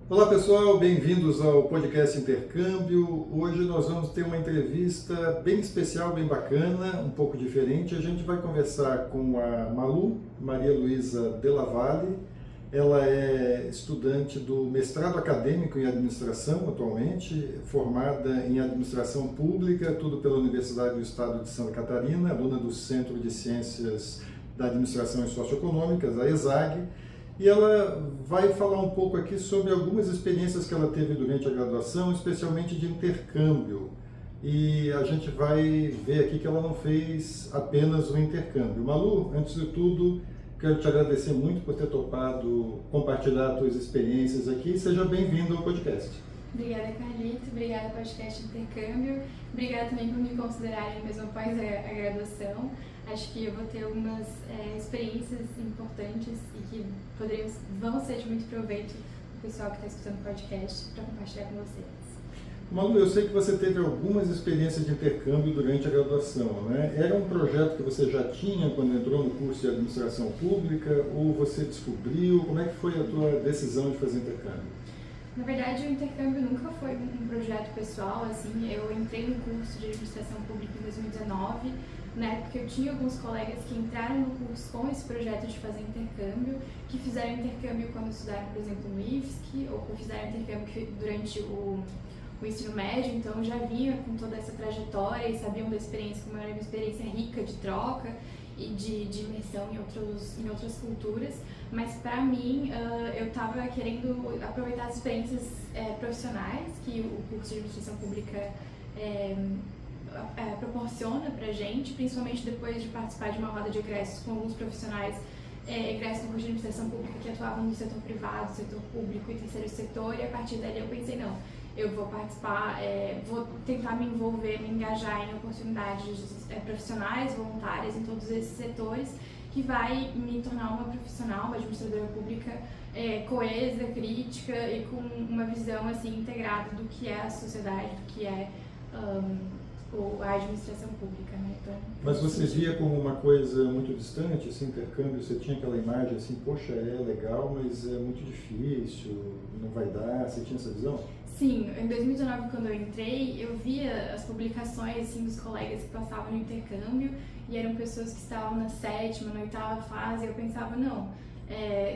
Olá pessoal, bem-vindos ao podcast Intercâmbio. Hoje nós vamos ter uma entrevista bem especial, bem bacana, um pouco diferente. A gente vai conversar com a Malu, Maria Luísa Della Valle. Ela é estudante do mestrado acadêmico em administração atualmente, formada em administração pública, tudo pela Universidade do Estado de Santa Catarina, aluna do Centro de Ciências da Administração e Socioeconômicas, a ESAG. E ela vai falar um pouco aqui sobre algumas experiências que ela teve durante a graduação, especialmente de intercâmbio. E a gente vai ver aqui que ela não fez apenas o intercâmbio. Malu, antes de tudo, quero te agradecer muito por ter topado compartilhar as tuas experiências aqui. Seja bem-vindo ao podcast. Obrigada, Carlito. Obrigada, podcast Intercâmbio. Obrigada também por me considerarem mesmo após a graduação. Acho que eu vou ter algumas experiências importantes e que vão ser de muito proveito para o pessoal que está escutando o podcast para compartilhar com vocês. Malu, eu sei que você teve algumas experiências de intercâmbio durante a graduação, né? Era um projeto que você já tinha quando entrou no curso de administração pública ou você descobriu? Como é que foi a tua decisão de fazer intercâmbio? Na verdade, o intercâmbio nunca foi um projeto pessoal, assim. Eu entrei no curso de administração pública em 2019, na época eu tinha alguns colegas que entraram no curso com esse projeto de fazer intercâmbio, que fizeram intercâmbio quando estudaram, por exemplo, no IFSC, ou que fizeram intercâmbio durante o ensino médio, então já vinha com toda essa trajetória e sabiam da experiência, como era uma experiência rica de troca e de imersão em outras culturas, mas para mim eu estava querendo aproveitar as experiências profissionais que o curso de administração pública proporciona para a gente, principalmente depois de participar de uma roda de egressos com alguns profissionais egressos no curso de administração pública que atuavam no setor privado, setor público e terceiro setor, e a partir dali eu pensei, não, eu vou participar, vou tentar me envolver, me engajar em oportunidades profissionais, voluntárias em todos esses setores, que vai me tornar uma profissional, uma administradora pública coesa, crítica e com uma visão assim integrada do que é a sociedade, do que é a administração pública, né? Então, mas você via como uma coisa muito distante, esse intercâmbio? Você tinha aquela imagem assim, poxa, é legal, mas é muito difícil, não vai dar? Você tinha essa visão? Sim, em 2019, quando eu entrei, eu via as publicações assim, dos colegas que passavam no intercâmbio e eram pessoas que estavam na 7ª, na 8ª fase, e eu pensava, não,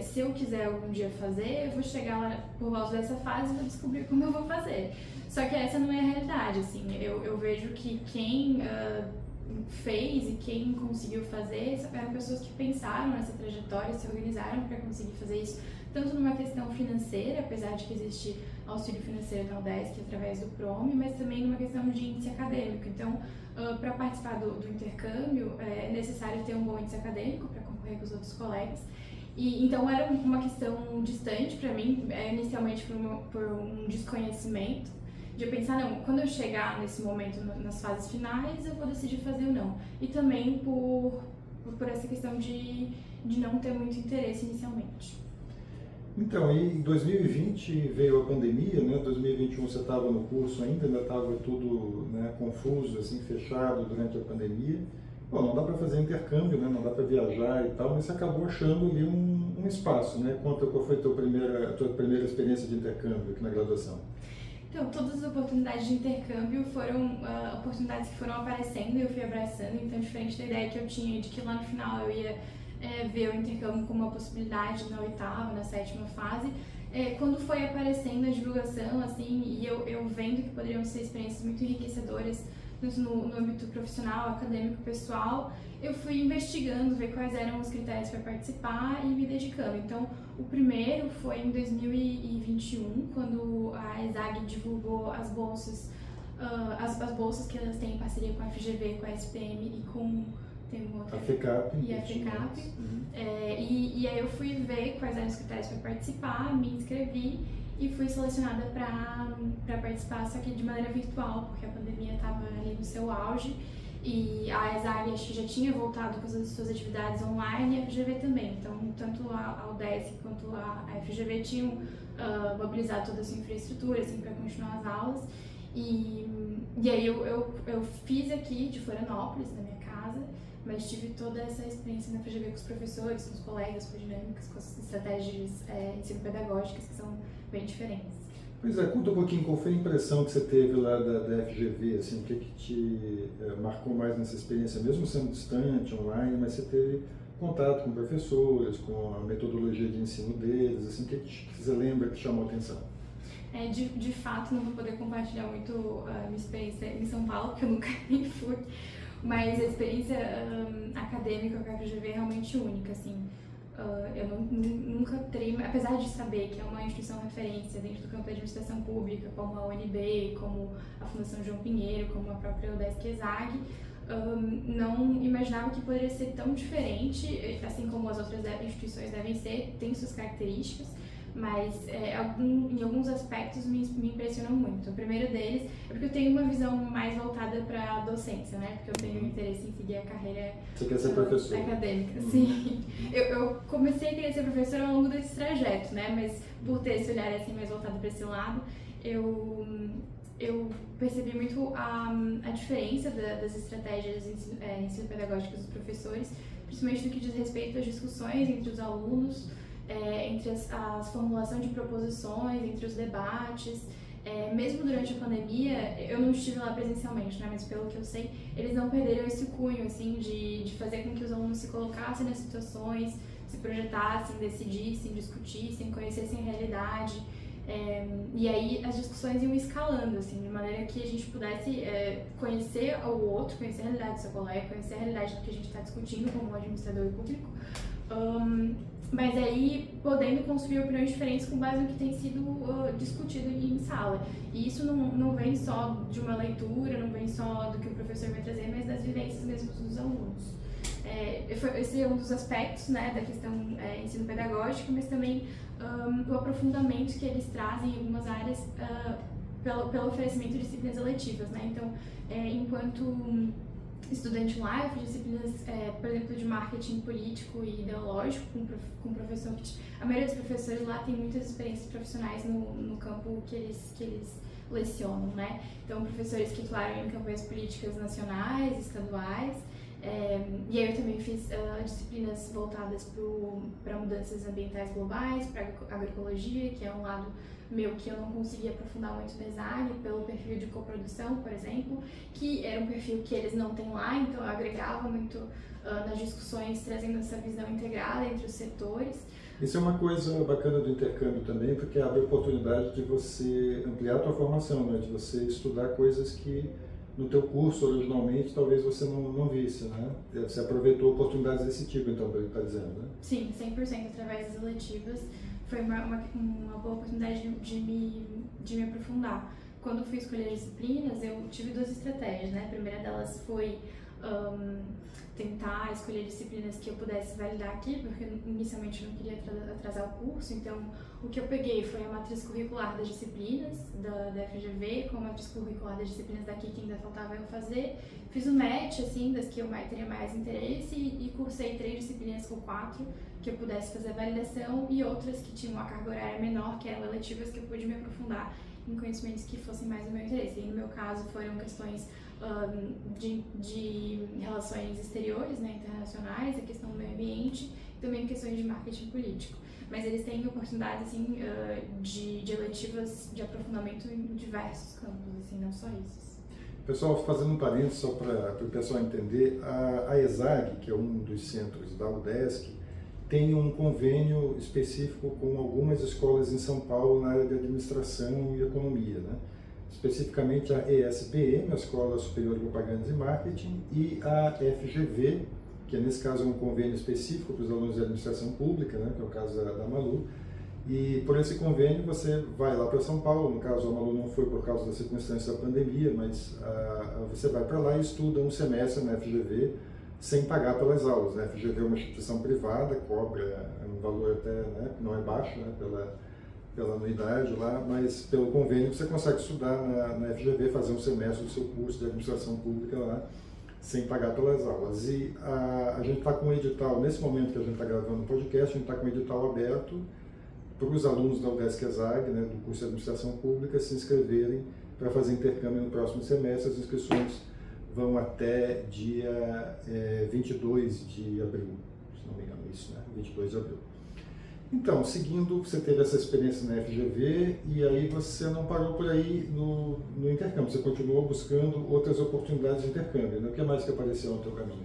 se eu quiser algum dia fazer, eu vou chegar lá por volta dessa fase e vou descobrir como eu vou fazer. Só que essa não é a realidade, assim, eu vejo que quem fez e quem conseguiu fazer eram pessoas que pensaram nessa trajetória, se organizaram para conseguir fazer isso, tanto numa questão financeira, apesar de que existe auxílio financeiro na UDESC através do PROME, mas também numa questão de índice acadêmico. Então, para participar do intercâmbio, é necessário ter um bom índice acadêmico para concorrer com os outros colegas. E, então, era uma questão distante para mim, inicialmente por um desconhecimento, de eu pensar, não, quando eu chegar nesse momento, nas fases finais, eu vou decidir fazer ou não. E também por essa questão de não ter muito interesse inicialmente. Então, em 2020 veio a pandemia, né? 2021 você estava no curso ainda estava tudo, né, confuso, assim, fechado durante a pandemia. Bom, não dá para fazer intercâmbio, né? Não dá para viajar e tal, mas você acabou achando ali um espaço, né? Conta qual foi a tua primeira experiência de intercâmbio aqui na graduação. Então, todas as oportunidades de intercâmbio foram oportunidades que foram aparecendo e eu fui abraçando, então diferente da ideia que eu tinha de que lá no final eu ia ver o intercâmbio como uma possibilidade na 8ª, na 7ª fase, quando foi aparecendo a divulgação, assim, e eu vendo que poderiam ser experiências muito enriquecedoras no âmbito profissional, acadêmico, pessoal, eu fui investigando, ver quais eram os critérios para participar e me dedicando. Então, o primeiro foi em 2021, quando a ESAG divulgou as bolsas, as bolsas que elas têm em parceria com a FGV, com a SPM e com a FECAP. E a FECAP. E aí eu fui ver quais eram os critérios para participar, me inscrevi e fui selecionada para participar, só que de maneira virtual, porque a pandemia estava ali no seu auge e a ESAG acho que já tinha voltado com as suas atividades online e a FGV também. Então, tanto a UDESC quanto a FGV tinham mobilizado toda a sua infraestrutura assim, para continuar as aulas. E aí eu fiz aqui de Florianópolis, na minha casa, mas tive toda essa experiência na FGV com os professores, com os colegas, com as dinâmicas, com as estratégias ensino-pedagógicas que são bem diferentes. Pois é, conta um pouquinho qual foi a impressão que você teve lá da FGV, assim, o que te marcou mais nessa experiência, mesmo sendo distante, online, mas você teve contato com professores, com a metodologia de ensino deles, assim, o que você lembra que chamou a atenção? De fato, não vou poder compartilhar muito a minha experiência em São Paulo, porque eu nunca nem fui, mas a experiência acadêmica com a FGV é realmente única, assim. Eu nunca teria, apesar de saber que é uma instituição referência dentro do campo da administração pública, como a UNB, como a Fundação João Pinheiro, como a própria UDESC ESAG, não imaginava que poderia ser tão diferente, assim como as outras instituições devem ser, tem suas características, mas em alguns aspectos me impressionam muito. O primeiro deles é porque eu tenho uma visão mais voltada para a docência, né? Porque eu tenho interesse em seguir a carreira acadêmica. Sim. Eu comecei a querer ser professora ao longo desse trajeto, né? Mas por ter esse olhar assim mais voltado para esse lado, eu percebi muito a diferença das estratégias ensino-pedagógicas dos professores, principalmente no que diz respeito às discussões entre os alunos, entre a formulação de proposições, entre os debates. Mesmo durante a pandemia, eu não estive lá presencialmente, né, mas pelo que eu sei, eles não perderam esse cunho, assim, de fazer com que os alunos se colocassem nas situações, se projetassem, decidissem, discutissem, conhecessem a realidade. E aí as discussões iam escalando, assim, de maneira que a gente pudesse conhecer o outro, conhecer a realidade do seu colega, conhecer a realidade do que a gente está discutindo como administrador público, mas aí podendo construir opiniões diferentes com base no que tem sido discutido em sala. E isso não vem só de uma leitura, não vem só do que o professor vai trazer, mas das vivências mesmo dos alunos. Esse é um dos aspectos, né, da questão ensino pedagógico, mas também o aprofundamento que eles trazem em algumas áreas pelo oferecimento de disciplinas eletivas, né? Então, enquanto estudante lá, eu fiz disciplinas, por exemplo, de marketing político e ideológico com professor. A maioria dos professores lá tem muitas experiências profissionais no campo que eles lecionam, né? Então, professores que atuaram em campanhas políticas nacionais, estaduais. E aí eu também fiz disciplinas voltadas para mudanças ambientais globais, para agroecologia, que é um lado meu que eu não conseguia aprofundar muito no ESAG, pelo perfil de coprodução, por exemplo, que era um perfil que eles não têm lá, então eu agregava muito nas discussões, trazendo essa visão integrada entre os setores. Isso é uma coisa bacana do intercâmbio também, porque abre a oportunidade de você ampliar a tua formação, né? De você estudar coisas que no teu curso originalmente talvez você não visse, né? Você aproveitou oportunidades desse tipo, então, pelo que está dizendo, né? Sim, 100% através das eletivas. Foi uma boa oportunidade de me aprofundar. Quando eu fui escolher as disciplinas, eu tive duas estratégias, né? A primeira delas foi tentar escolher disciplinas que eu pudesse validar aqui, porque inicialmente eu não queria atrasar o curso, então o que eu peguei foi a matriz curricular das disciplinas da FGV, com a matriz curricular das disciplinas daqui que ainda faltava eu fazer, fiz um match, assim, das que eu teria mais interesse e cursei 3 disciplinas ou 4 que eu pudesse fazer a validação e outras que tinham uma carga horária menor, que eram eletivas, que eu pude me aprofundar em conhecimentos que fossem mais do meu interesse. E no meu caso foram questões de relações exteriores, né, internacionais, a questão do meio ambiente e também questões de marketing político. Mas eles têm oportunidades assim, de eletivas de aprofundamento em diversos campos, assim, não só esses. Pessoal, fazendo um parênteses só para o pessoal entender, a ESAG, que é um dos centros da UDESC, tem um convênio específico com algumas escolas em São Paulo na área de administração e economia, né? Especificamente a ESPM, a Escola Superior de Propagandas e Marketing, e a FGV, que nesse caso é um convênio específico para os alunos de administração pública, né, que é o caso da Malu. E por esse convênio você vai lá para São Paulo, no caso a Malu não foi por causa da circunstância da pandemia, mas você vai para lá e estuda um semestre na FGV sem pagar pelas aulas, né? A FGV é uma instituição privada, cobra um valor até, né, não é baixo, né, pela anuidade lá, mas pelo convênio você consegue estudar na FGV, fazer um semestre do seu curso de administração pública lá, sem pagar pelas aulas. E a gente está com um edital, nesse momento que a gente está gravando o podcast, a gente está com um edital aberto para os alunos da UDESC ESAG, né, do curso de administração pública, se inscreverem para fazer intercâmbio no próximo semestre. As inscrições vão até dia 22 de abril, se não me engano, isso, né? 22 de abril. Então, seguindo, você teve essa experiência na FGV e aí você não parou por aí no intercâmbio, você continuou buscando outras oportunidades de intercâmbio, né? O que mais que apareceu no teu caminho?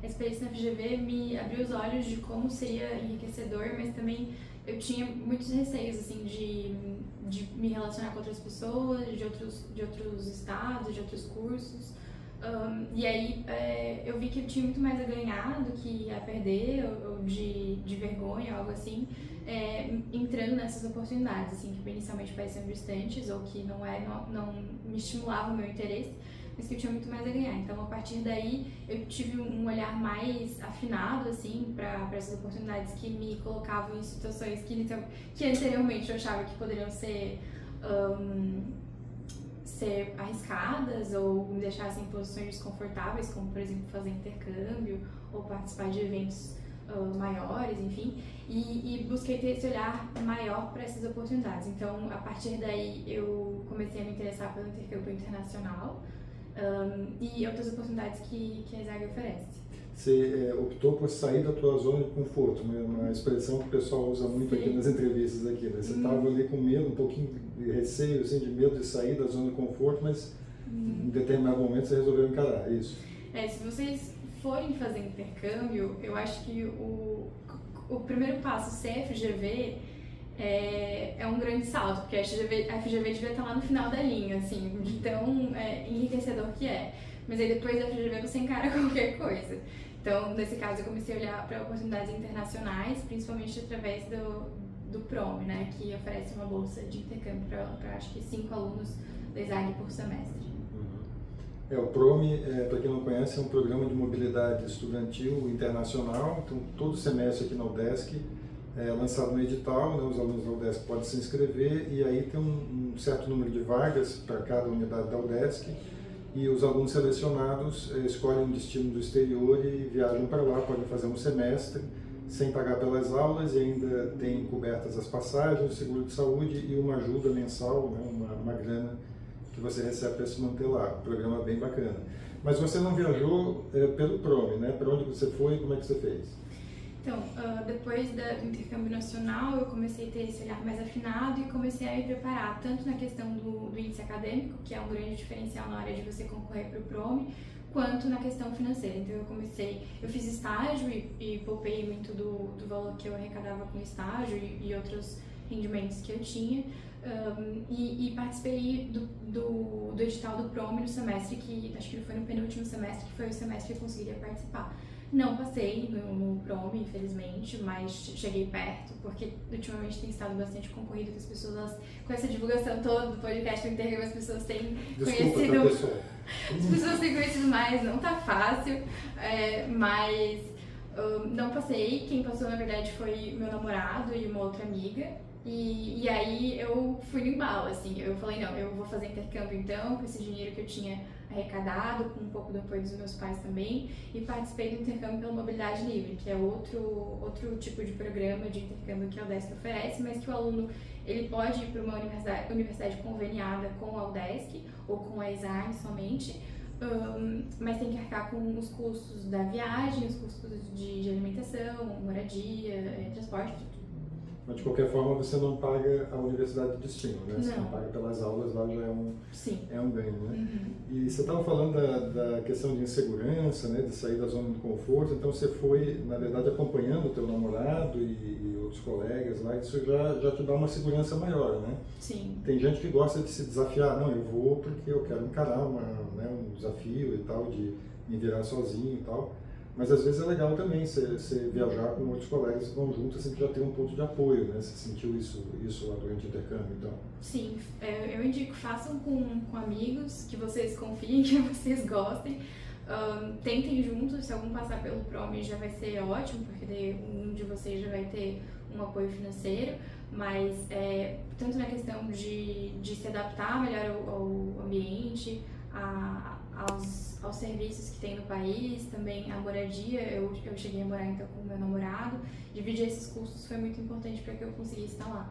A experiência na FGV me abriu os olhos de como seria enriquecedor, mas também eu tinha muitos receios assim de me relacionar com outras pessoas, de outros estados, de outros cursos. E aí eu vi que eu tinha muito mais a ganhar do que a perder, ou de vergonha, algo assim, entrando nessas oportunidades, assim, que inicialmente pareciam distantes ou que não me estimulavam o meu interesse, mas que eu tinha muito mais a ganhar. Então, a partir daí, eu tive um olhar mais afinado, assim, para essas oportunidades que me colocavam em situações que anteriormente eu achava que poderiam ser arriscadas ou me deixassem em posições desconfortáveis, como, por exemplo, fazer intercâmbio ou participar de eventos maiores, enfim, e busquei ter esse olhar maior para essas oportunidades. Então, a partir daí, eu comecei a me interessar pelo intercâmbio internacional e outras oportunidades que a ESAG oferece. Você optou por sair da tua zona de conforto, né? Uma expressão que o pessoal usa muito aqui nas entrevistas aqui, né? Você estava ali com medo, um pouquinho de receio, assim, de medo de sair da zona de conforto, mas em determinado momento você resolveu encarar, é isso? Se vocês forem fazer intercâmbio, eu acho que o primeiro passo, ser FGV, é um grande salto, porque a FGV devia estar lá no final da linha, assim, de tão enriquecedor que é. Mas aí depois da FGV você encara qualquer coisa. Então, nesse caso, eu comecei a olhar para oportunidades internacionais, principalmente através do PROME, né, que oferece uma bolsa de intercâmbio para acho que 5 alunos da ESAG por semestre. O PROME, para quem não conhece, é um programa de mobilidade estudantil internacional. Então, todo semestre aqui na UDESC é lançado no edital, né, os alunos da UDESC podem se inscrever e aí tem um certo número de vagas para cada unidade da UDESC. E os alunos selecionados escolhem um destino do exterior e viajam para lá, podem fazer um semestre sem pagar pelas aulas e ainda tem cobertas as passagens, o seguro de saúde e uma ajuda mensal, né, uma grana que você recebe para se manter lá. Um programa bem bacana. Mas você não viajou pelo PROME, né? Para onde você foi e como é que você fez? Então, depois do intercâmbio nacional, eu comecei a ter esse olhar mais afinado e comecei a me preparar tanto na questão do índice acadêmico, que é um grande diferencial na hora de você concorrer para o PROME, quanto na questão financeira. Então, eu fiz estágio e poupei muito do valor que eu arrecadava com estágio e outros rendimentos que eu tinha, e participei do edital do PROME no semestre, que acho que foi no penúltimo semestre, que foi o semestre que eu conseguiria participar. Não passei no PROME, infelizmente, mas cheguei perto, porque ultimamente tem estado bastante concorrido, que as pessoas, com essa divulgação toda do podcast do intercâmbio, as pessoas têm conhecido. As pessoas têm conhecido mais, não tá fácil, mas não passei. Quem passou, na verdade, foi meu namorado e uma outra amiga. E aí eu fui no embalo, assim, eu falei, não, eu vou fazer intercâmbio então, com esse dinheiro que eu tinha arrecadado, com um pouco do apoio dos meus pais também, e participei do intercâmbio pela Mobilidade Livre, que é outro tipo de programa de intercâmbio que a UDESC oferece, mas que o aluno ele pode ir para uma universidade conveniada com a UDESC ou com a ESAG somente, mas tem que arcar com os custos da viagem, os custos de alimentação, moradia, transporte, tudo. Mas de qualquer forma você não paga a universidade de destino, né? Você não paga pelas aulas, lá já é um ganho, né? Uhum. E você estava falando da questão de insegurança, né? De sair da zona de conforto, então você foi, na verdade, acompanhando o teu namorado e outros colegas lá, isso já te dá uma segurança maior, né? Sim. Tem gente que gosta de se desafiar, não, eu vou porque eu quero encarar um desafio e tal, de me virar sozinho e tal. Mas às vezes é legal também você viajar com outros colegas que vão juntos, assim, que já tem um ponto de apoio, né? Você sentiu isso lá durante o intercâmbio, então? Sim, eu indico, façam com amigos que vocês confiem, que vocês gostem. Tentem juntos, se algum passar pelo PROME já vai ser ótimo, porque daí um de vocês já vai ter um apoio financeiro, mas tanto na questão de se adaptar melhor ao ambiente, aos serviços que tem no país, também a moradia. Eu cheguei a morar então com o meu namorado, dividir esses custos foi muito importante para que eu conseguisse estar lá.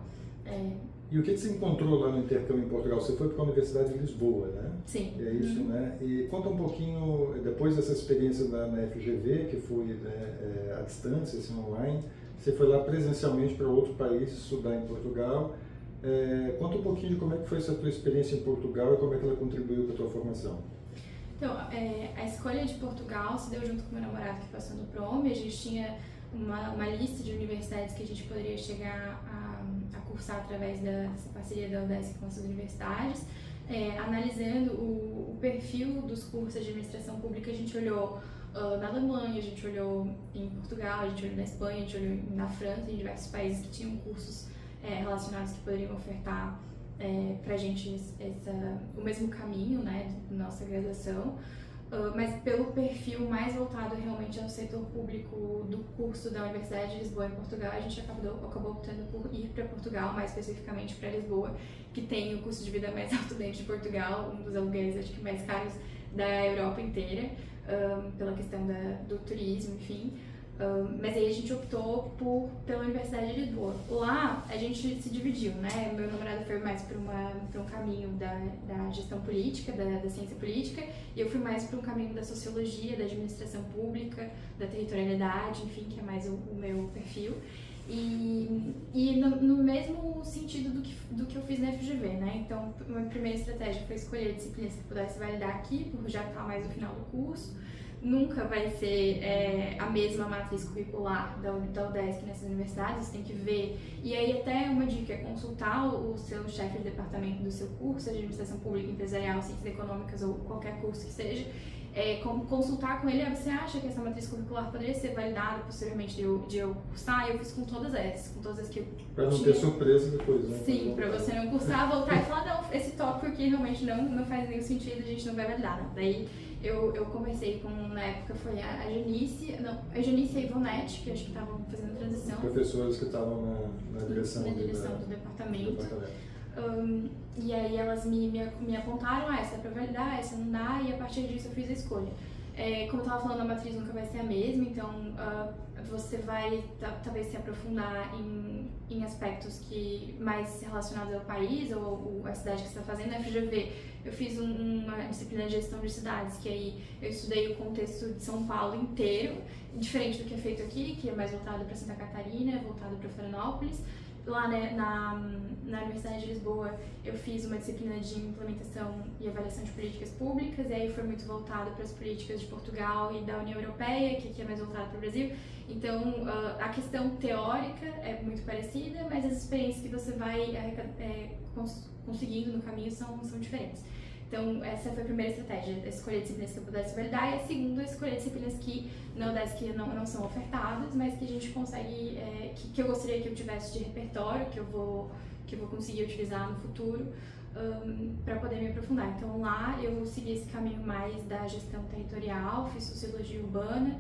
E o que você encontrou lá no intercâmbio em Portugal? Você foi para a Universidade de Lisboa, né? Sim. É isso, né? E conta um pouquinho, depois dessa experiência na FGV, que foi, né, à distância, assim, online, você foi lá presencialmente para outro país estudar em Portugal. Conta um pouquinho de como é que foi essa tua experiência em Portugal e como é que ela contribuiu para a tua formação. Então, a escolha de Portugal se deu junto com meu namorado que passou no PROME. A gente tinha uma lista de universidades que a gente poderia chegar a cursar através dessa parceria da UDESC com essas universidades. Analisando o perfil dos cursos de administração pública, a gente olhou na Alemanha, a gente olhou em Portugal, a gente olhou na Espanha, a gente olhou na França, em diversos países que tinham cursos relacionados que poderiam ofertar para a gente o mesmo caminho, né, de nossa graduação. Mas pelo perfil mais voltado realmente ao setor público do curso da Universidade de Lisboa em Portugal, a gente acabou optando por ir para Portugal, mais especificamente para Lisboa, que tem o custo de vida mais alto dentro de Portugal, um dos aluguéis acho que mais caros da Europa inteira, pela questão do turismo, enfim. Mas aí a gente optou pela Universidade de Lisboa. Lá a gente se dividiu, né? Meu namorado foi mais para um caminho da gestão política, da ciência política, e eu fui mais para um caminho da sociologia, da administração pública, da territorialidade, enfim, que é mais o meu perfil. E no mesmo sentido do que eu fiz na FGV, né? Então, a minha primeira estratégia foi escolher disciplinas que pudesse validar aqui, por já estar mais no final do curso. Nunca vai ser a mesma matriz curricular da UDESC nessas universidades, você tem que ver. E aí até uma dica é consultar o seu chefe de departamento do seu curso, de administração pública, empresarial, ciências econômicas ou qualquer curso que seja. Consultar com ele, você acha que essa matriz curricular poderia ser validada posteriormente de eu cursar? Eu fiz com todas as que eu Para não ter surpresa depois, né? Sim, para você não cursar, voltar e falar, não, esse tópico aqui realmente não faz nenhum sentido, a gente não vai validar, não. Daí eu conversei com, na época foi a Janice e a Ivonete, que acho que estavam fazendo transição. Professores que estavam na direção do departamento. E aí elas me apontaram, essa é para validar, essa não dá, e a partir disso eu fiz a escolha. Como eu estava falando, a matriz nunca vai ser a mesma, então você vai talvez se aprofundar em aspectos mais relacionados ao país ou à cidade que você está fazendo. Na FGV eu fiz uma disciplina de gestão de cidades, que aí eu estudei o contexto de São Paulo inteiro, diferente do que é feito aqui, que é mais voltado para Santa Catarina, voltado para Florianópolis. Lá, né, na Universidade de Lisboa eu fiz uma disciplina de implementação e avaliação de políticas públicas, e aí foi muito voltado para as políticas de Portugal e da União Europeia, que aqui é mais voltado para o Brasil. Então a questão teórica é muito parecida, mas as experiências que você vai conseguindo no caminho são diferentes. Então, essa foi a primeira estratégia, escolher disciplinas que eu pudesse validar, e a segunda, escolher disciplinas que na UDESC não são ofertadas, mas que a gente consegue, que eu gostaria que eu tivesse de repertório, que eu vou conseguir utilizar no futuro, para poder me aprofundar. Então, lá eu segui esse caminho mais da gestão territorial, fiz sociologia urbana,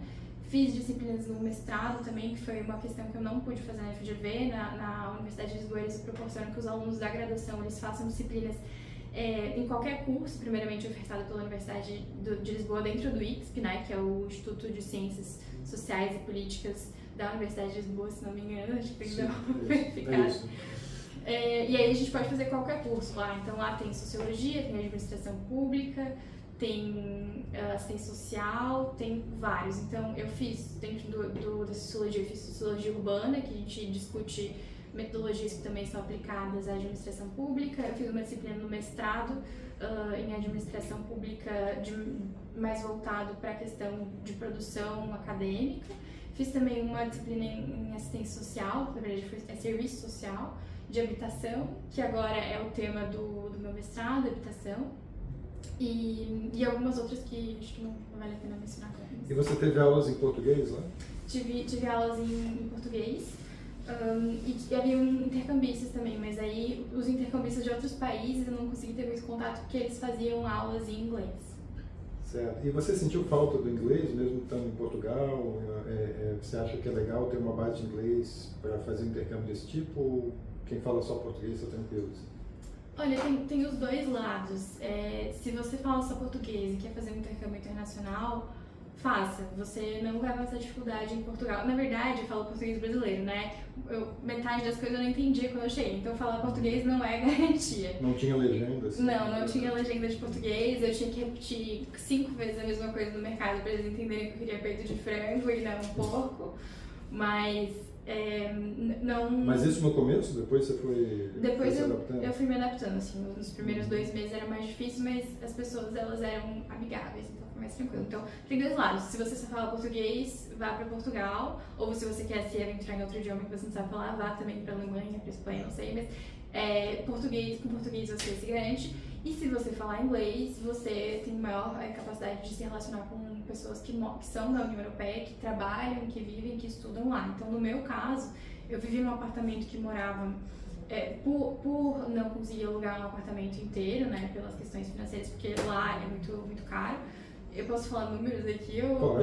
fiz disciplinas no mestrado também, que foi uma questão que eu não pude fazer na FGV. Na Universidade de Lisboa eles proporcionam que os alunos da graduação eles façam disciplinas em qualquer curso, primeiramente ofertado pela Universidade de Lisboa, dentro do ICSP, né, que é o Instituto de Ciências Sociais e Políticas da Universidade de Lisboa, se não me engano, acho que tem que dar uma verificada. E aí a gente pode fazer qualquer curso lá, então lá tem Sociologia, tem Administração Pública, tem Assistência Social, tem vários. Então eu fiz, dentro da Sociologia, eu fiz Sociologia Urbana, que a gente discute metodologias que também são aplicadas à administração pública. Eu fiz uma disciplina no mestrado em administração pública mais voltado para a questão de produção acadêmica. Fiz também uma disciplina em assistência social, na verdade foi serviço social, de habitação, que agora é o tema do meu mestrado, habitação. E algumas outras que acho que não vale a pena mencionar. E você teve aulas em português lá? Tive aulas em português. E havia intercambistas também, mas aí os intercambistas de outros países eu não consegui ter muito contato porque eles faziam aulas em inglês. Certo. E você sentiu falta do inglês, mesmo estando em Portugal? Você acha que é legal ter uma base de inglês para fazer um intercâmbio desse tipo? Ou quem fala só português está tranquilo? Olha, tem os dois lados. Se você fala só português e quer fazer um intercâmbio internacional, faça. Você não vai passar dificuldade em Portugal. Na verdade, eu falo português brasileiro, né? Metade das coisas eu não entendia quando eu cheguei. Então, falar português não é garantia. Não tinha legenda? Assim, não tinha legenda de português. Eu tinha que repetir 5 vezes a mesma coisa no mercado para eles entenderem que eu queria peito de frango e não um porco. Mas... não... Mas isso no começo? Depois você foi Depois se adaptando? eu fui me adaptando, assim, nos primeiros 2 meses era mais difícil, mas as pessoas, elas eram amigáveis, então foi mais tranquilo. Então, tem 2 lados, se você só fala português, vá para Portugal, ou se você quer se aventurar em outro idioma que você não sabe falar, vá também para Alemanha, para Espanha, não sei, mas com português você se garante. E se você falar inglês, você tem maior capacidade de se relacionar com pessoas que são da União Europeia, que trabalham, que vivem, que estudam lá. Então, no meu caso, eu vivi num apartamento que morava... por não conseguir alugar um apartamento inteiro, né, pelas questões financeiras, porque lá é muito caro. Eu posso falar números aqui? Ou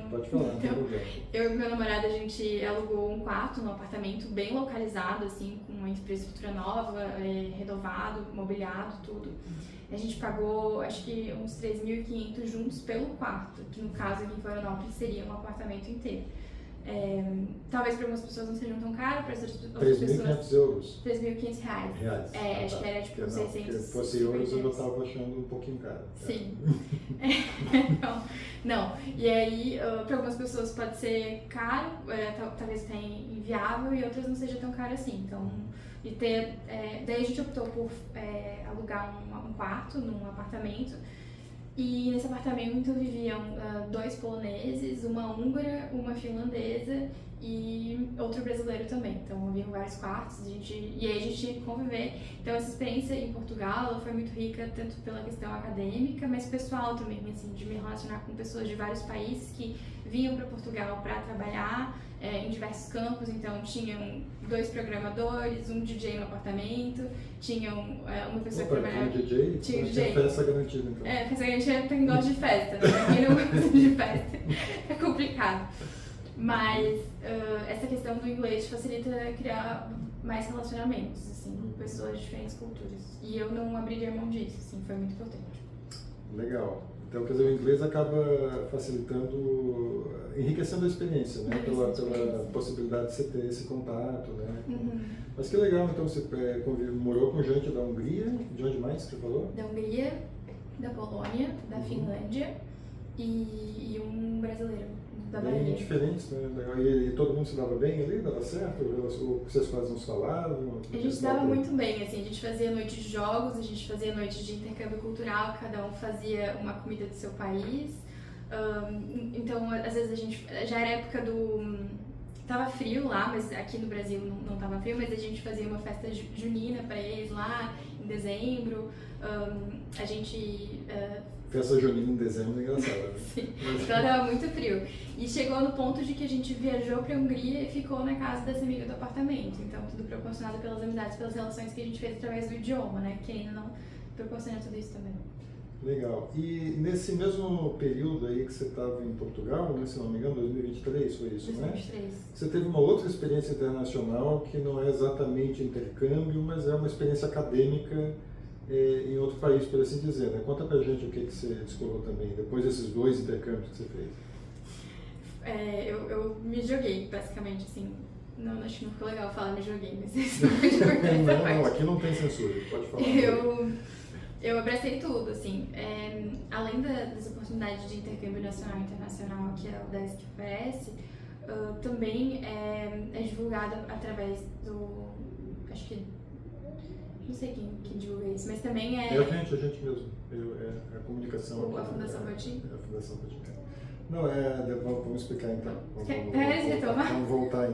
pode falar. Então, eu e meu namorado, a gente alugou um quarto num apartamento bem localizado, assim, com uma infraestrutura nova, renovado, mobiliado, tudo. A gente pagou, acho que uns 3.500 juntos pelo quarto, que no caso aqui em Florianópolis seria um apartamento inteiro. Talvez para algumas pessoas não sejam tão caro, para outras pessoas... 3.500 euros? 3.500 reais. Acho que era tipo não, 600. Se fosse euros eu já estava achando um pouquinho caro. Sim. Não. E aí, para algumas pessoas pode ser caro, talvez tenha inviável, e outras não seja tão caro assim. Então, daí a gente optou por alugar um quarto num apartamento. E nesse apartamento viviam 2 poloneses, uma húngara, uma finlandesa e outro brasileiro também. Então haviam vários quartos e aí a gente tinha que conviver. Então essa experiência em Portugal ela foi muito rica, tanto pela questão acadêmica, mas pessoal também, assim, de me relacionar com pessoas de vários países que vinham para Portugal para trabalhar em diversos campos. Então tinham 2 programadores, um DJ no apartamento, tinham uma pessoa que trabalhava... Tinha DJ? Festa garantida, então. Festa garantida é pra quem gosta de festa, né? Pra quem não gosta de festa é complicado. Mas essa questão do inglês facilita criar mais relacionamentos, assim, com pessoas de diferentes culturas. E eu não abriria mão disso, assim, foi muito importante. Legal. Então, quer dizer, o inglês acaba facilitando, enriquecendo a experiência, né? Pela possibilidade de você ter esse contato, né? Uhum. Mas que legal, então você morou com gente da Hungria, de onde mais que você falou? Da Hungria, da Polônia, da Finlândia e um brasileiro da Bahia. Bem diferentes, né? E todo mundo se dava bem ali? Dava certo? Vocês quase não se falavam? A gente se dava muito bem, assim, a gente fazia noites de jogos, a gente fazia noites de intercâmbio cultural, cada um fazia uma comida do seu país. Então, às vezes a gente... Já era época do... Tava frio lá, mas aqui no Brasil não tava frio, mas a gente fazia uma festa junina pra eles lá em dezembro. A gente... Festa junina em dezembro é engraçado, né? Sim, então tava muito frio. E chegou no ponto de que a gente viajou pra Hungria e ficou na casa dessa amiga do apartamento. Então, tudo proporcionado pelas amizades, pelas relações que a gente fez através do idioma, né? Que ainda não proporciona tudo isso também. Legal. E nesse mesmo período aí que você estava em Portugal, né, se não me engano, 2023 foi isso, 2023. Né? Você teve uma outra experiência internacional que não é exatamente intercâmbio, mas é uma experiência acadêmica em outro país, por assim dizer, né? Conta pra gente o que você descolou também, depois desses 2 intercâmbios que você fez. Eu me joguei, basicamente, assim. Não, acho que não ficou legal falar me joguei, mas isso não pode cortar essa parte. Não, aqui não tem censura, pode falar. Eu abracei tudo, assim. Além das oportunidades de intercâmbio nacional e internacional que a UDESC oferece, também é divulgado através do... Acho que... Não sei quem divulga isso, mas também é... É a gente mesmo. É a comunicação. A Fundação Botim? É a Fundação Botim. Não, vamos explicar então. Vamos voltar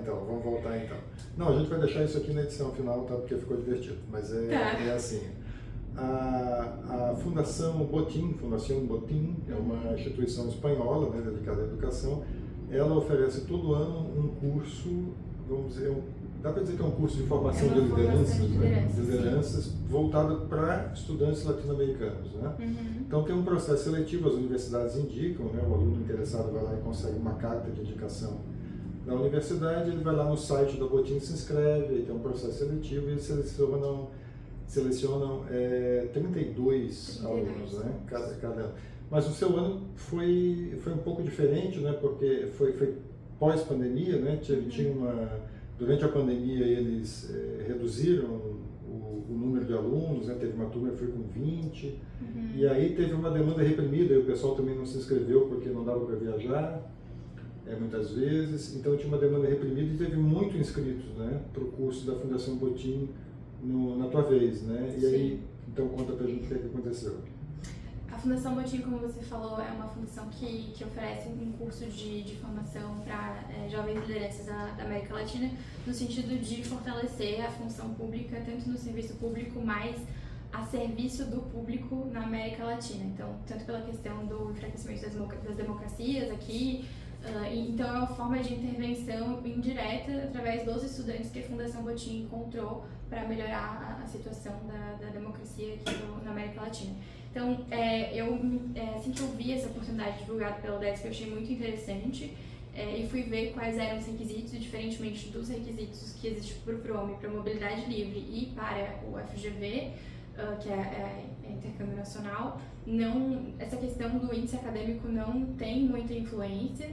então. Não, a gente vai deixar isso aqui na edição final, tá? Porque ficou divertido. Mas é assim. A Fundação Botim, é uma instituição espanhola, né, dedicada à educação. Ela oferece todo ano um curso, vamos dizer, dá para dizer que é um curso de formação de lideranças voltado para estudantes latino-americanos, né? Uhum. Então tem um processo seletivo, as universidades indicam, né? O aluno interessado vai lá e consegue uma carta de indicação da universidade, ele vai lá no site da Botim, se inscreve, aí tem um processo seletivo e eles selecionam 32 alunos, né? Cada ano. Mas o seu ano foi um pouco diferente, né? Porque foi pós-pandemia, né? Durante a pandemia eles reduziram o número de alunos, né? Teve uma turma que foi com 20, e aí teve uma demanda reprimida, e o pessoal também não se inscreveu porque não dava para viajar, muitas vezes, então tinha uma demanda reprimida e teve muito inscritos, né? Para o curso da Fundação Botim na tua vez, né? E aí, então conta pra gente o que aconteceu. A Fundação Botim, como você falou, é uma fundação que oferece um curso de formação para jovens lideranças da América Latina, no sentido de fortalecer a função pública, tanto no serviço público, mas a serviço do público na América Latina. Então, tanto pela questão do enfraquecimento das democracias aqui, então é uma forma de intervenção indireta através dos estudantes que a Fundação Botim encontrou para melhorar a situação da democracia aqui na América Latina. Então, assim que eu vi essa oportunidade divulgada pela UDESC, eu achei muito interessante e fui ver quais eram os requisitos, e diferentemente dos requisitos que existem para o PROME, para a mobilidade livre e para o FGV, que é intercâmbio nacional, essa questão do índice acadêmico não tem muita influência,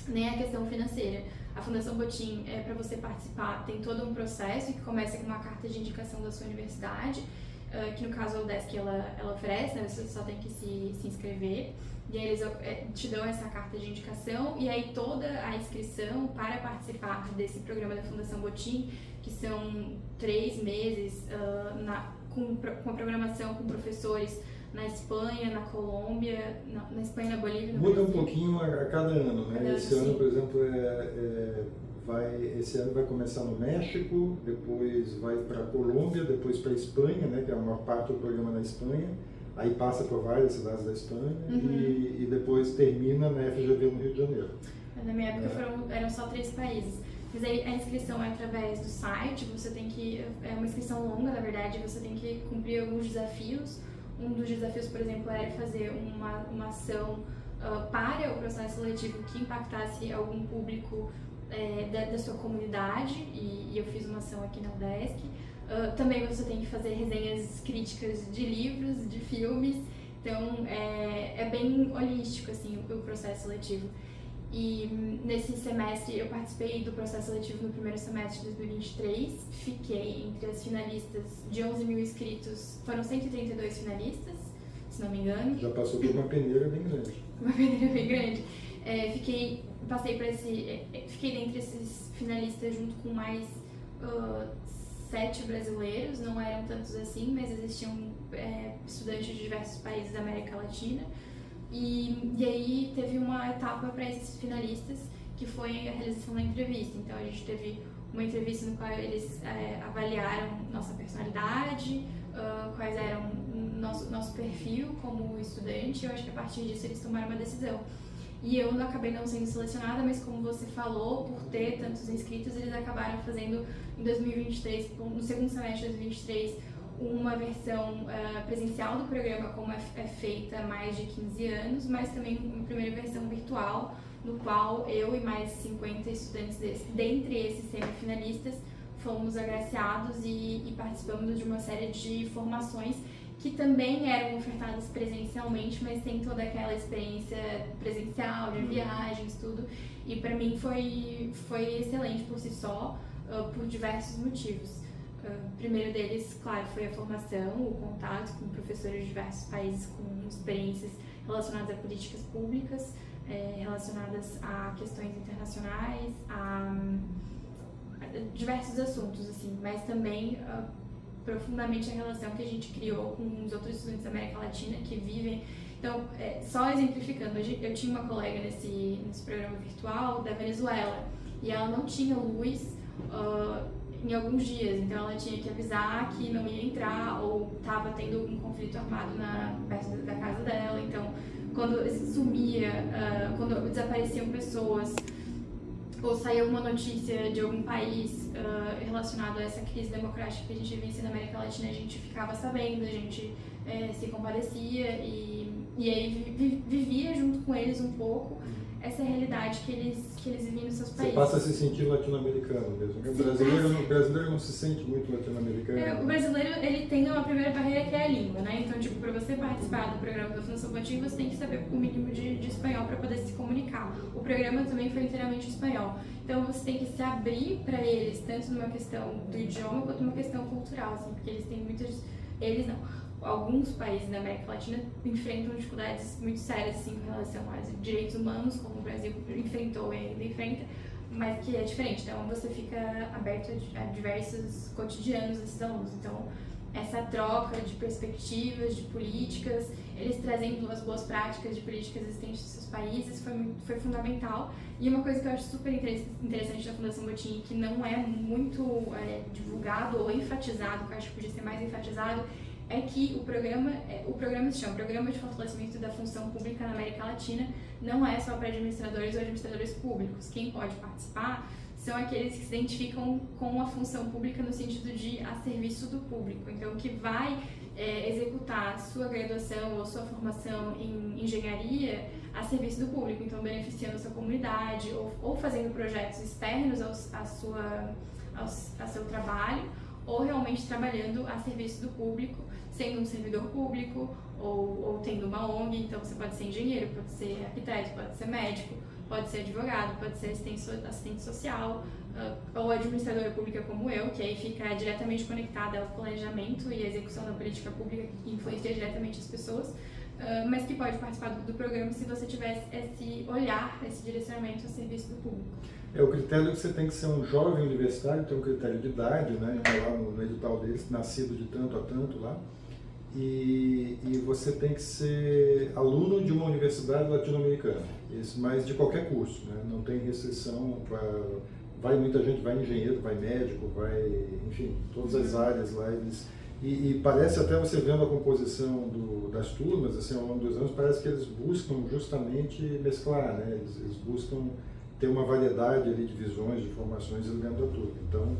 nem a questão financeira. A Fundação Botim, para você participar, tem todo um processo que começa com uma carta de indicação da sua universidade, que no caso a UDESC ela oferece, né? Você só tem que se inscrever, e aí eles te dão essa carta de indicação, e aí toda a inscrição para participar desse programa da Fundação Botim, que são 3 meses com a programação com professores na Espanha, na Colômbia, na Espanha, na Bolívia, no Muda Brasil. um pouquinho a cada ano, né? Esse ano, por exemplo, esse ano vai começar no México, depois vai para a Colômbia, depois para a Espanha, né? Que é a maior parte do programa na Espanha, aí passa por várias cidades da Espanha e depois termina na FGV no Rio de Janeiro. Na minha época eram só 3 países. Mas aí a inscrição é através do site, você tem que... É uma inscrição longa, na verdade, você tem que cumprir alguns desafios. Um dos desafios, por exemplo, era fazer uma ação para o processo seletivo que impactasse algum público da sua comunidade, e eu fiz uma ação aqui na UDESC. Também você tem que fazer resenhas críticas de livros, de filmes, então é bem holístico assim, o processo seletivo. E nesse semestre eu participei do processo seletivo no primeiro semestre de 2023, fiquei entre as finalistas de 11 mil inscritos, foram 132 finalistas, se não me engano. Já passou por uma peneira bem grande. Uma peneira bem grande. Fiquei dentre esses finalistas junto com mais 7 brasileiros, não eram tantos assim, mas existiam estudantes de diversos países da América Latina. E aí teve uma etapa para esses finalistas, que foi a realização da entrevista. Então a gente teve uma entrevista no qual eles avaliaram nossa personalidade, quais eram nosso perfil como estudante. Eu acho que a partir disso eles tomaram uma decisão. E eu acabei não sendo selecionada, mas como você falou, por ter tantos inscritos, eles acabaram fazendo em 2023, no segundo semestre de 2023, uma versão presencial do programa, como é feita há mais de 15 anos, mas também uma primeira versão virtual, no qual eu e mais 50 estudantes dentre esses semifinalistas fomos agraciados e participamos de uma série de formações que também eram ofertadas presencialmente, mas tem toda aquela experiência presencial, de viagens, tudo. E para mim foi excelente por si só, por diversos motivos. O primeiro deles, claro, foi a formação, o contato com professores de diversos países com experiências relacionadas a políticas públicas, relacionadas a questões internacionais, a diversos assuntos, assim, mas também profundamente a relação que a gente criou com os outros estudantes da América Latina que vivem. Então, só exemplificando, eu tinha uma colega nesse programa virtual da Venezuela e ela não tinha luz em alguns dias, então ela tinha que avisar que não ia entrar ou estava tendo um conflito armado perto da casa dela. Então, quando sumia, quando desapareciam pessoas ou saía uma notícia de algum país relacionado a essa crise democrática que a gente vivencia na América Latina, a gente ficava sabendo, a gente se compadecia e aí vivia junto com eles um pouco essa realidade que eles viviam nos seus países. Você passa a se sentir latino-americano mesmo. O brasileiro não se sente muito latino-americano. O brasileiro, ele tem uma primeira barreira que é a língua, né? Então, tipo, para você participar do programa da Fundação Botim, você tem que saber o mínimo de espanhol para poder se comunicar. O programa também foi inteiramente espanhol. Então, você tem que se abrir para eles, tanto numa questão do idioma quanto numa questão cultural, assim, porque eles têm muitas... Eles não. Alguns países da América Latina enfrentam dificuldades muito sérias assim, em relação aos direitos humanos, como o Brasil enfrentou e ainda enfrenta, mas que é diferente. Então, você fica aberto a diversos cotidianos desses alunos. Então, essa troca de perspectivas, de políticas, eles trazendo as boas práticas de políticas existentes nos seus países, foi fundamental. E uma coisa que eu acho super interessante da Fundação Botim, que não é muito divulgado ou enfatizado, que eu acho que podia ser mais enfatizado, é que o programa se chama Programa de Fortalecimento da Função Pública na América Latina, não é só para administradores ou administradores públicos. Quem pode participar são aqueles que se identificam com a função pública no sentido de a serviço do público. Então, que vai executar sua graduação ou sua formação em engenharia a serviço do público, então beneficiando a sua comunidade ou fazendo projetos externos ao seu trabalho, ou realmente trabalhando a serviço do público, sendo um servidor público ou tendo uma ONG. Então você pode ser engenheiro, pode ser arquiteto, pode ser médico, pode ser advogado, pode ser assistente social, ou administradora pública como eu, que aí fica diretamente conectada ao planejamento e à execução da política pública que influencia diretamente as pessoas, mas que pode participar do programa se você tiver esse olhar, esse direcionamento a serviço do público. O critério é que você tem que ser um jovem universitário, tem um critério de idade, né, lá no edital deles, nascido de tanto a tanto lá, e você tem que ser aluno de uma universidade latino-americana, isso, mas de qualquer curso, né, não tem restrição, muita gente vai engenheiro, vai médico, enfim, todas as áreas lá, e parece até você vendo a composição das turmas, assim, ao longo dos anos, parece que eles buscam justamente mesclar, né, eles buscam ter uma variedade ali de visões, de formações dentro da turma. Então,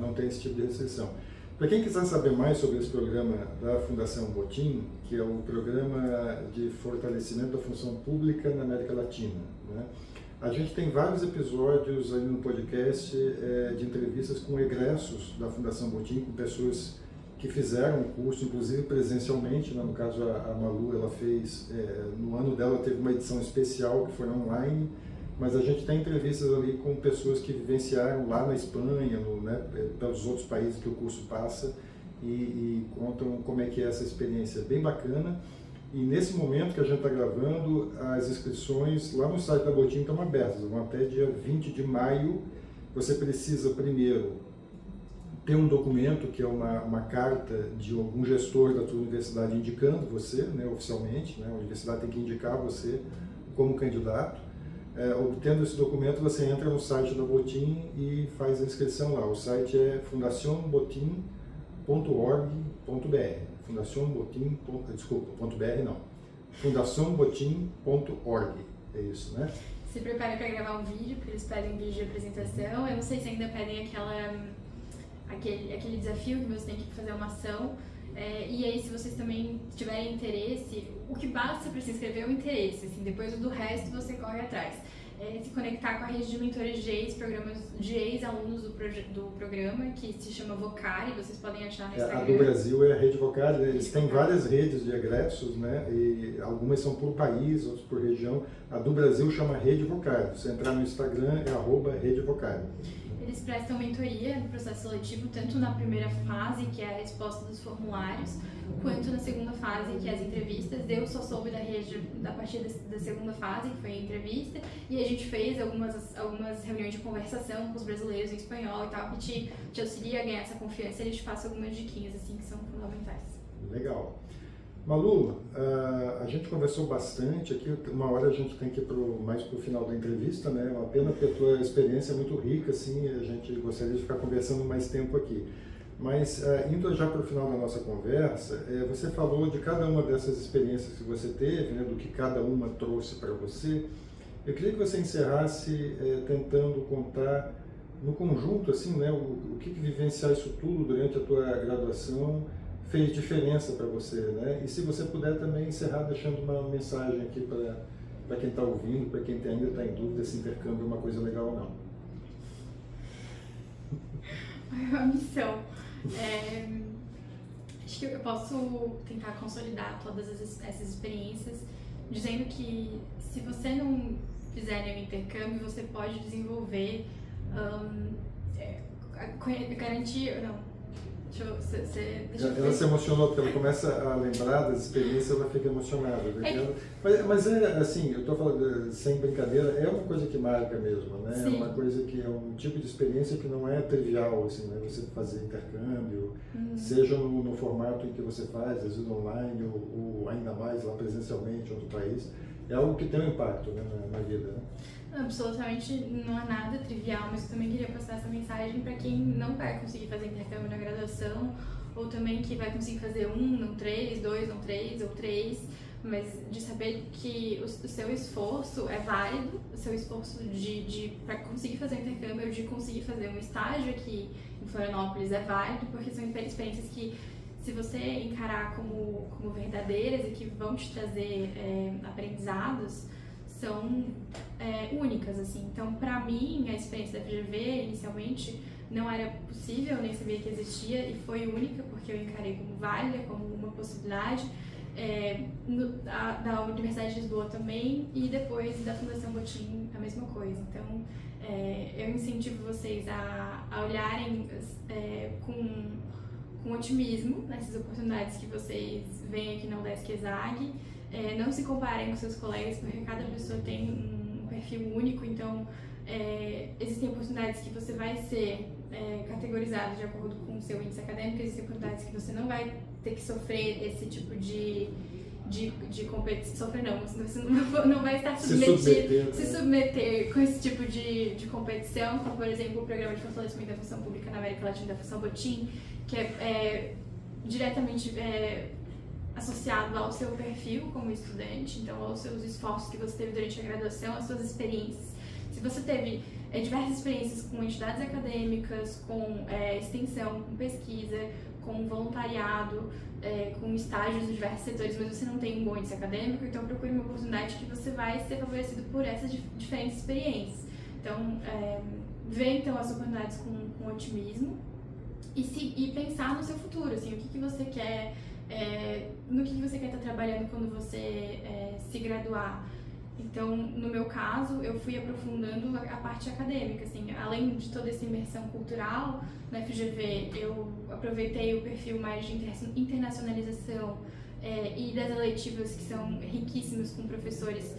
não tem esse tipo de restrição. Para quem quiser saber mais sobre esse programa da Fundação Botim, que é o programa de fortalecimento da função pública na América Latina, né? A gente tem vários episódios aí no podcast de entrevistas com egressos da Fundação Botim, com pessoas que fizeram o curso, inclusive presencialmente, né? No caso a Malu, ela fez, no ano dela teve uma edição especial que foi online, mas a gente tem entrevistas ali com pessoas que vivenciaram lá na Espanha, pelos outros países que o curso passa e contam como é que é essa experiência bem bacana. E nesse momento que a gente está gravando, as inscrições lá no site da Botim estão abertas, vão até dia 20 de maio. Você precisa primeiro ter um documento que é uma carta de algum gestor da tua universidade indicando você, né, oficialmente, né, a universidade tem que indicar você como candidato. Obtendo esse documento, você entra no site da Botim e faz a inscrição lá. O site é fundacionbotim.org.br. fundacionbotim.org. É isso, né? Se prepare para gravar um vídeo, porque eles pedem um vídeo de apresentação. Eu não sei se ainda pedem aquele desafio que você tem que fazer uma ação. E aí, se vocês também tiverem interesse, o que basta para se inscrever é o interesse, assim, depois do resto você corre atrás. Se conectar com a rede de mentores de ex-alunos do programa, que se chama Vocari, vocês podem achar no Instagram. A do Brasil é a rede Vocari, né? Eles têm várias redes de egressos, né? E algumas são por país, outras por região. A do Brasil chama Rede Vocari. Se entrar no Instagram é @Rede Vocari. Eles prestam mentoria no processo seletivo, tanto na primeira fase, que é a resposta dos formulários, quanto na segunda fase, que é as entrevistas. Eu só soube da rede a partir da segunda fase, que foi a entrevista, e a gente fez algumas reuniões de conversação com os brasileiros em espanhol e tal, que te auxilia a ganhar essa confiança, e eles te passam algumas diquinhas assim, que são fundamentais. Legal. Malu, a gente conversou bastante aqui, uma hora a gente tem que ir mais para o final da entrevista, né? Uma pena porque a tua experiência é muito rica, assim, a gente gostaria de ficar conversando mais tempo aqui. Mas, indo já para o final da nossa conversa, você falou de cada uma dessas experiências que você teve, né? Do que cada uma trouxe para você. Eu queria que você encerrasse tentando contar no conjunto, assim, né? O que vivenciar isso tudo durante a tua graduação fez diferença para você, né? E se você puder também encerrar deixando uma mensagem aqui para quem está ouvindo, para quem ainda está em dúvida se intercâmbio é uma coisa legal ou não. A missão. Acho que eu posso tentar consolidar todas essas experiências, dizendo que se você não fizer nenhum intercâmbio, você pode desenvolver garantia. Não. Ela se emocionou porque ela começa a lembrar das experiências, ela fica emocionada. Mas é assim, eu estou falando sem brincadeira, é uma coisa que marca mesmo, né? Sim. É uma coisa que é um tipo de experiência que não é trivial, assim, né? Você fazer intercâmbio, seja no formato em que você faz, às vezes online ou ainda mais lá presencialmente em outro país, é algo que tem um impacto, né, na vida, né? Absolutamente não é nada trivial, mas eu também queria passar essa mensagem para quem não vai conseguir fazer intercâmbio na graduação, ou também que vai conseguir fazer não 3, 2, não 3, ou 3, mas de saber que o seu esforço é válido, o seu esforço para conseguir fazer intercâmbio, de conseguir fazer um estágio aqui em Florianópolis é válido, porque são experiências que, se você encarar como verdadeiras e que vão te trazer aprendizados, são únicas, assim. Então, para mim, a experiência da FGV, inicialmente, não era possível, nem sabia que existia, e foi única, porque eu encarei como válida, como uma possibilidade, da Universidade de Lisboa também, e depois da Fundação Botim, a mesma coisa. Então, eu incentivo vocês a olharem com otimismo nessas oportunidades que vocês veem aqui na UDESC ESAG. Não se comparem com seus colegas, porque cada pessoa tem um perfil único, então existem oportunidades que você vai ser categorizado de acordo com o seu índice acadêmico, existem oportunidades que você não vai ter que sofrer esse tipo de competição, sofrer não, você não vai estar se submeter com esse tipo de competição, como por exemplo o Programa de Fortalecimento da Função Pública na América Latina da Função Botim, que é diretamente associado ao seu perfil como estudante, então aos seus esforços que você teve durante a graduação, às suas experiências. Se você teve diversas experiências com entidades acadêmicas, com extensão, com pesquisa, com voluntariado, com estágios em diversos setores, mas você não tem um bom índice acadêmico, então procure uma oportunidade que você vai ser favorecido por essas diferentes experiências. Então, vê então as oportunidades com otimismo e pensar no seu futuro, assim, o que você quer, no que você quer estar trabalhando quando você se graduar. Então, no meu caso, eu fui aprofundando a parte acadêmica, assim, além de toda essa imersão cultural na FGV, eu aproveitei o perfil mais de internacionalização e das eletivas que são riquíssimas com professores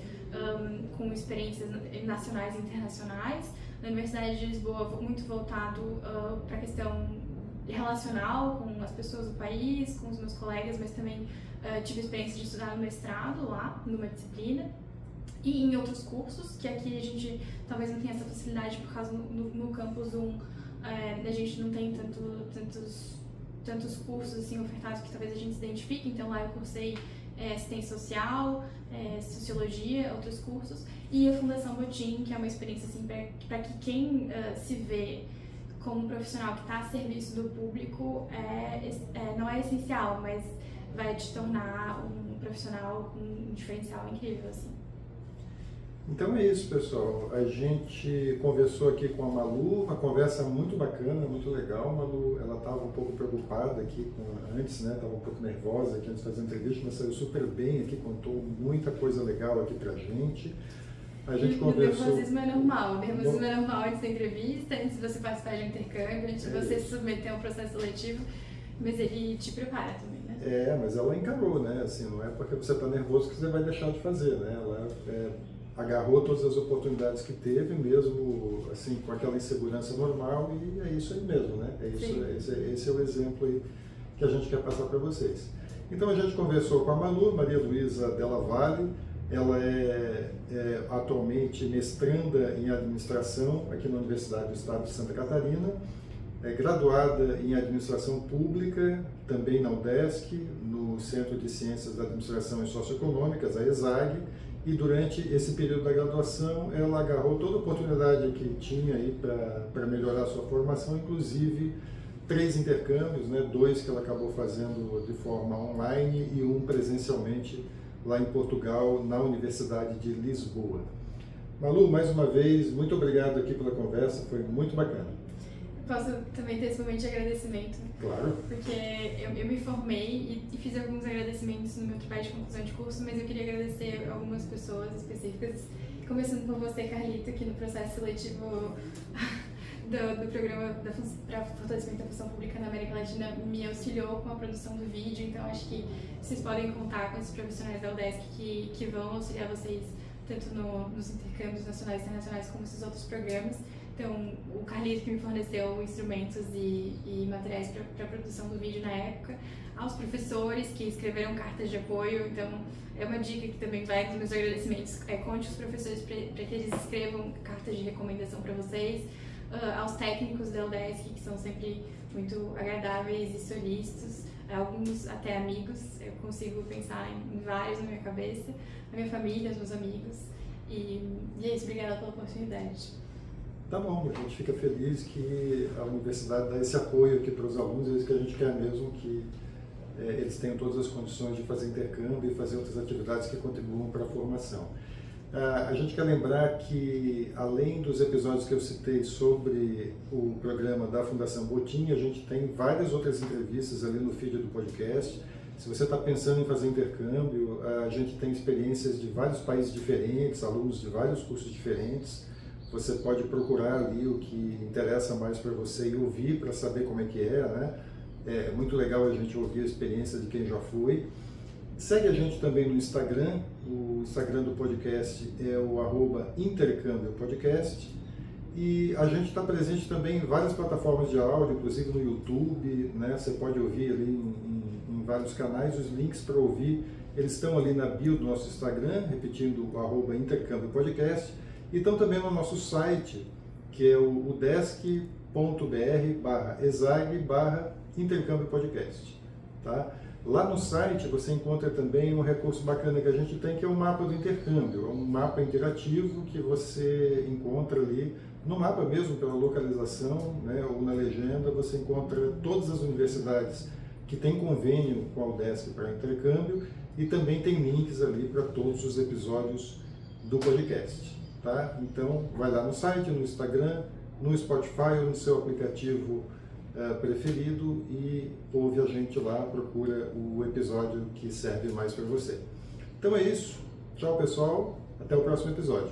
com experiências nacionais e internacionais. Na Universidade de Lisboa, muito voltado para a questão relacional com as pessoas do país, com os meus colegas, mas também tive a experiência de estudar no mestrado lá, numa disciplina. E em outros cursos, que aqui a gente talvez não tenha essa facilidade por causa no campus 1, a gente não tem tantos cursos assim ofertados que talvez a gente se identifique, então lá eu cursei assistência social, sociologia, outros cursos, e a Fundação Botim, que é uma experiência assim para que quem se vê como um profissional que está a serviço do público não é essencial, mas vai te tornar um profissional com um diferencial incrível, assim. Então é isso, pessoal. A gente conversou aqui com a Malu, uma conversa muito bacana, muito legal. A Malu, ela estava um pouco preocupada aqui antes, né? Estava um pouco nervosa aqui antes de fazer a entrevista, mas saiu super bem aqui, contou muita coisa legal aqui pra gente. A gente conversou... O nervosismo é normal. O nervosismo é normal antes da entrevista, antes de você participar de um intercâmbio, antes de você se submeter a um processo seletivo, mas ele te prepara também, né? Mas ela encarou, né? Assim, não é porque você está nervoso que você vai deixar de fazer, né? Ela agarrou todas as oportunidades que teve, mesmo assim, com aquela insegurança normal, e é isso aí mesmo, né? Esse é o exemplo aí que a gente quer passar para vocês. Então a gente conversou com a Malu, Maria Luísa Della Valle. Ela é atualmente mestranda em administração aqui na Universidade do Estado de Santa Catarina, é graduada em administração pública, também na UDESC, no Centro de Ciências da Administração e Socioeconômicas, a ESAG, e durante esse período da graduação ela agarrou toda a oportunidade que tinha aí para melhorar a sua formação, inclusive 3 intercâmbios, né? 2 que ela acabou fazendo de forma online e um presencialmente lá em Portugal, na Universidade de Lisboa. Malu, mais uma vez, muito obrigado aqui pela conversa, foi muito bacana. Posso também ter esse momento de agradecimento? Claro. Porque eu me formei e fiz alguns agradecimentos no meu trabalho de conclusão de curso, mas eu queria agradecer algumas pessoas específicas, começando por você, Carlito, que no processo seletivo do programa para fortalecimento da função pública na América Latina me auxiliou com a produção do vídeo, então acho que vocês podem contar com esses profissionais da UDESC que vão auxiliar vocês tanto nos intercâmbios nacionais e internacionais como esses outros programas. Então, o Carlito que me forneceu instrumentos e materiais para a produção do vídeo na época, aos professores que escreveram cartas de apoio, então é uma dica que também vai dos meus agradecimentos, conte os professores para que eles escrevam cartas de recomendação para vocês, aos técnicos da UDESC, que são sempre muito agradáveis e solícitos, alguns até amigos, eu consigo pensar em vários na minha cabeça, a minha família, os meus amigos, e é isso, obrigada pela oportunidade. Tá bom, a gente fica feliz que a universidade dá esse apoio aqui para os alunos, é isso que a gente quer mesmo, que eles tenham todas as condições de fazer intercâmbio e fazer outras atividades que contribuam para a formação. A gente quer lembrar que, além dos episódios que eu citei sobre o programa da Fundação Botim, a gente tem várias outras entrevistas ali no feed do podcast. Se você está pensando em fazer intercâmbio, a gente tem experiências de vários países diferentes, alunos de vários cursos diferentes. Você pode procurar ali o que interessa mais para você e ouvir para saber como é que é, né? É muito legal a gente ouvir a experiência de quem já foi. Segue a gente também no Instagram, o Instagram do podcast é o @intercâmbiopodcast, e a gente está presente também em várias plataformas de áudio, inclusive no YouTube, né? Você pode ouvir ali em vários canais, os links para ouvir, eles estão ali na bio do nosso Instagram, repetindo o @intercâmbiopodcast, e estão também no nosso site, que é o udesc.br/exag/intercâmbiopodcast, tá? Lá no site você encontra também um recurso bacana que a gente tem, que é o mapa do intercâmbio. É um mapa interativo que você encontra ali, no mapa mesmo, pela localização, né, ou na legenda, você encontra todas as universidades que têm convênio com a UDESC para intercâmbio, e também tem links ali para todos os episódios do podcast, tá? Então, vai lá no site, no Instagram, no Spotify ou no seu aplicativo preferido e ouve a gente lá, procura o episódio que serve mais para você. Então é isso. Tchau, pessoal. Até o próximo episódio.